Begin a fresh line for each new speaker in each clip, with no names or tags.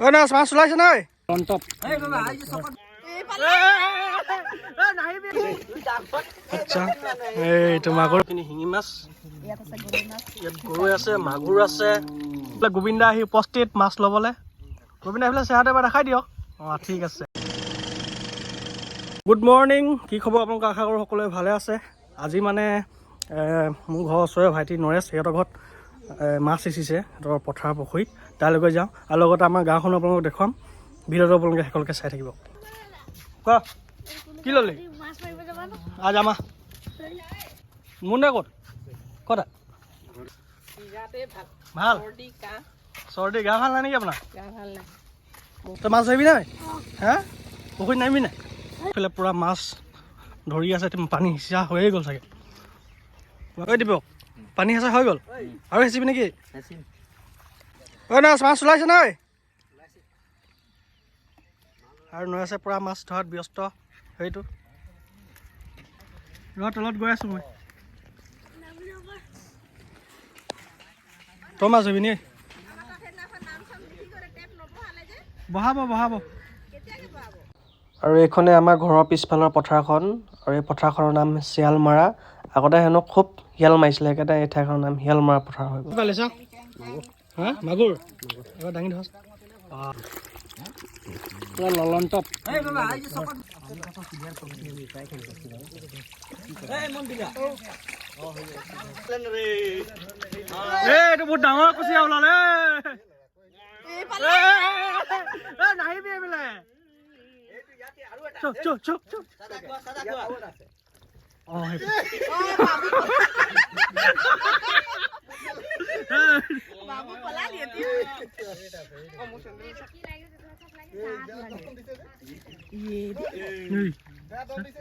ঐ না মাছ ওলাইছে নাই টপ আচ্ছা এইটো মাগুৰ শিঙি মাছ ইয়াত গৰৈ আছে মাগুৰ আছে গোবিন্দা আহি উপস্থিত মাছ ল'বলৈ গোবিন্দা আহিলে চেহাটো এবাৰ দেখাই দিয়ক অঁ ঠিক আছে গুড মৰ্ণিং কি খবৰ আপোনালোক আশা কৰোঁ সকলোৱে ভালে আছে আজি মানে মোৰ ঘৰৰ ওচৰৰে ভাইটি নৰেশ সিহঁতৰ ঘৰত মাছ সিঁচিছে সিহঁতৰ পথাৰ পুখুৰীত তালৈকে যাওঁ আৰু লগতে আমাৰ গাঁওখন আপোনালোকক দেখুৱাম ভিডিঅ'টো আপোনালোকে সকলোকে চাই থাকিব কোৱা কি ল'লি আজ আমা মুন্ডা ক'ত ক'তা ভাল চৰ্দি গা ভাল নাই নেকি আপোনাৰ তই মাছ ধৰিবি নাই হা পুখুৰীত নামিবি নাই এইফালে পূৰা মাছ ধৰি আছে পানী সিঁচা হৈয়ে গ'ল চাগে ঐ দীপক পানী সিঁচা হৈ গ'ল আৰু সিঁচিবি নেকি ঐ না মাছ ওলাইছে নাই আৰু নৰেশে পূৰা মাছ ধৰাত ব্যস্ত সেইটো তলত গৈ আছোঁ মই তই মাছ ধৰিবি নি বহাব আৰু এইখনে আমাৰ ঘৰৰ পিছফালৰ পথাৰখন আৰু এই পথাৰখনৰ নাম শিয়ালমাৰা আগতে হেনো খুব শিয়াল মাৰিছিলে সেইকাৰণে এই ঠাইখনৰ নাম শিয়ালমাৰা পথাৰ হৈ গ'ল হা মাগুৰ এবাৰ দাঙি ধৰক পুৰা ললন টপ এইটো বহুত ডাঙৰ কুচিয়া ওলালে নাহিবি এইফালে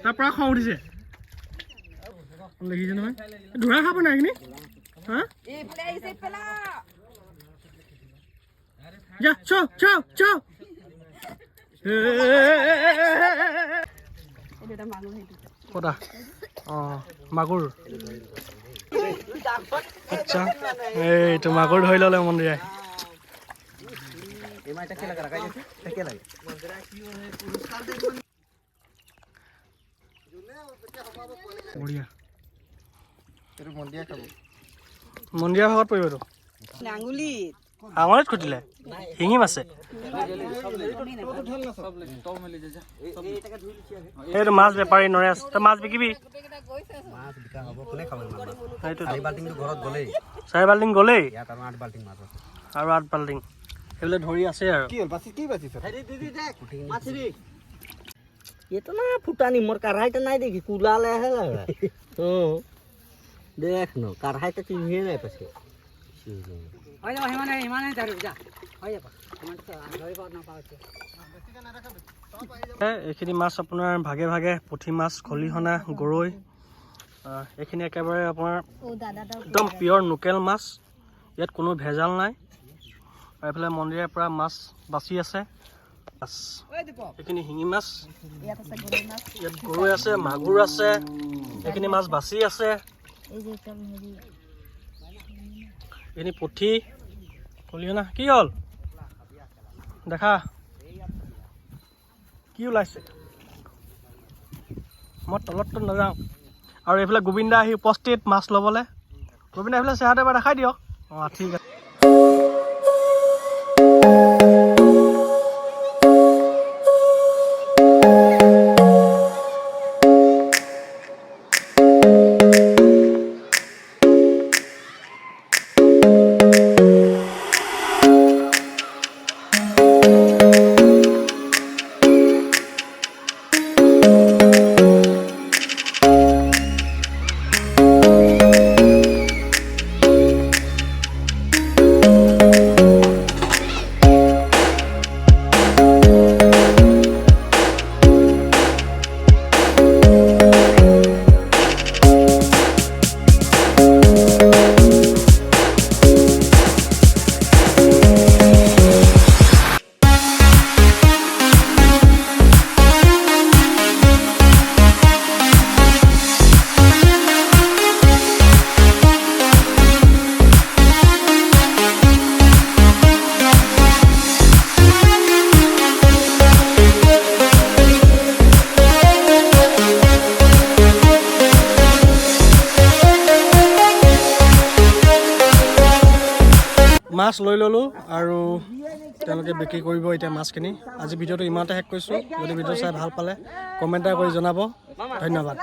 তাৰ পৰা খং উঠিছে দেখিছে নহয় ধৰা খাব নাই এইখিনি হা যা চ কটা অঁ মাগুৰ আচ্ছা এইটো মাগুৰ ধৰি ল'লে মন্দিৰাই বঢ়িয়া মন্দিৰা ভাগত পৰিব এইটো আঙুলিত খুটিলে শিঙি মাছে এইটো মাছ বেপাৰী নৰেশ তই মাছ বিকিবি 4 বাল্টিং গ'লেই আৰু 8 বাল্টিং সেইবিলাক ধৰি আছে আৰু
ये तो ना फुटानी मोर कढ़ाई तो नहीं देखी कुला ले है लगा देख नो कढ़ाई तो चिन्हे नहीं पछे होय जा हिमाने धरि जा होय जा हमन तो धरि पाउ ना पाउछे
এইখিনি মাছ আপোনাৰ ভাগে ভাগে পুঠি মাছ খলিহনা গৰৈ এইখিনি একেবাৰে আপোনাৰ একদম পিয়ৰ লোকেল মাছ ইয়াত কোনো ভেজাল নাই আৰু এইফালে মন্দিৰৰ পৰা মাছ বাচি আছে এইখিনি শিঙি মাছ ইয়াত গৰৈ আছে মাগুৰ আছে এইখিনি মাছ বাচি আছে এইখিনি পুঠি খলিহনা কি হ'ল দেখা কি ওলাইছে মই তলততো নাযাওঁ আৰু এইফালে গোবিন্দা আহি উপস্থিত মাছ ল'বলৈ গোবিন্দা এইফালে চেহাটো এবাৰ দেখাই দিয়ক অঁ ঠিক আছে মাছ লৈ ল'লোঁ আৰু তেওঁলোকে বিক্ৰী কৰিব এতিয়া মাছখিনি। আজি ভিডিঅ'টো ইমানতে শেষ কৰিছোঁ। যদি ভিডিঅ' চাই ভাল পালে কমেণ্ট এটা কৰি জনাব। ধন্যবাদ।